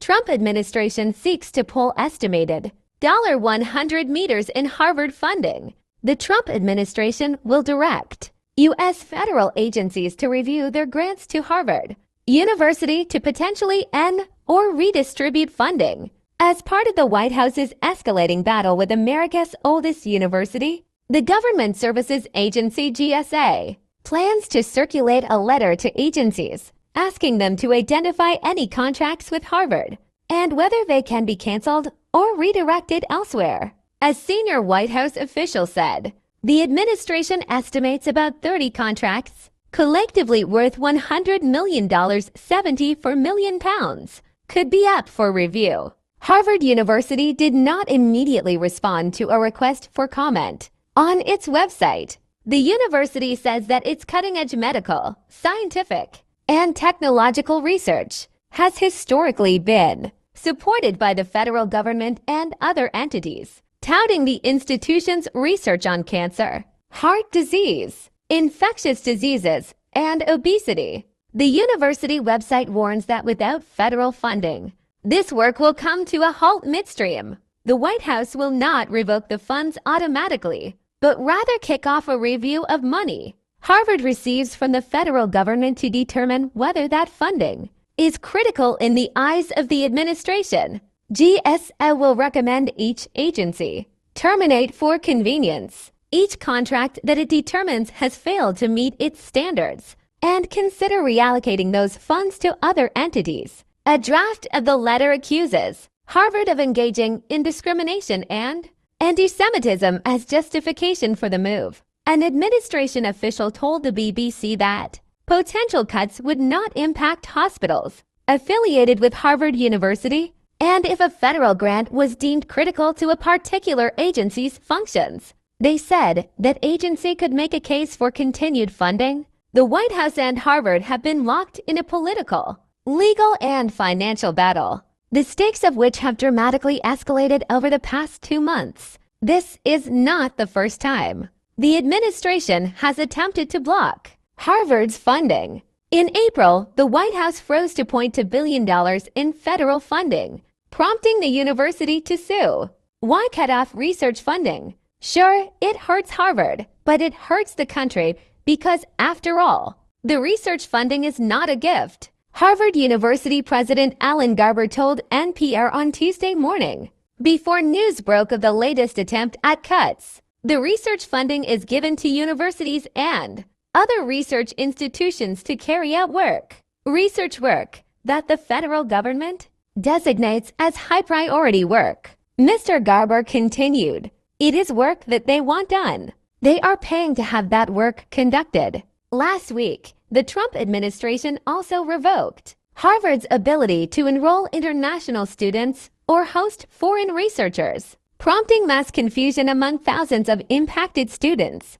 Trump administration seeks to pull estimated $100 meters in Harvard funding. The Trump administration will direct U.S. federal agencies to review their grants to Harvard University to potentially end or redistribute funding. As part of the White House's escalating battle with America's oldest university, the Government Services Agency GSA plans to circulate a letter to agencies asking them to identify any contracts with Harvard and whether they can be canceled or redirected elsewhere. A senior White House official said, the administration estimates about 30 contracts, collectively worth $100 million, 74 million pounds, could be up for review. Harvard University did not immediately respond to a request for comment. On its website, the university says that its cutting-edge medical, scientific, and technological research has historically been supported by the federal government and other entities, touting the institution's research on cancer, heart disease, infectious diseases, and obesity. The university website warns that without federal funding, this work will come to a halt midstream. The White House will not revoke the funds automatically, but rather kick off a review of money Harvard receives from the federal government to determine whether that funding is critical in the eyes of the administration. GSA will recommend each agency terminate for convenience each contract that it determines has failed to meet its standards and consider reallocating those funds to other entities. A draft of the letter accuses Harvard of engaging in discrimination and anti-Semitism as justification for the move. An administration official told the BBC that potential cuts would not impact hospitals affiliated with Harvard University, and if a federal grant was deemed critical to a particular agency's functions. They said that agency could make a case for continued funding. The White House and Harvard have been locked in a political, legal, and financial battle, the stakes of which have dramatically escalated over the past 2 months. This is not the first time the administration has attempted to block Harvard's funding. In April, the White House froze to point to $1 billion in federal funding, prompting the university to sue. Why cut off research funding? Sure, it hurts Harvard, but it hurts the country because, after all, the research funding is not a gift. Harvard University President Alan Garber told NPR on Tuesday morning, before news broke of the latest attempt at cuts. The research funding is given to universities and other research institutions to carry out research work that the federal government designates as high priority work. Mr. Garber continued, it is work that they want done. They are paying to have that work conducted. Last week, the Trump administration also revoked Harvard's ability to enroll international students or host foreign researchers, prompting mass confusion among thousands of impacted students.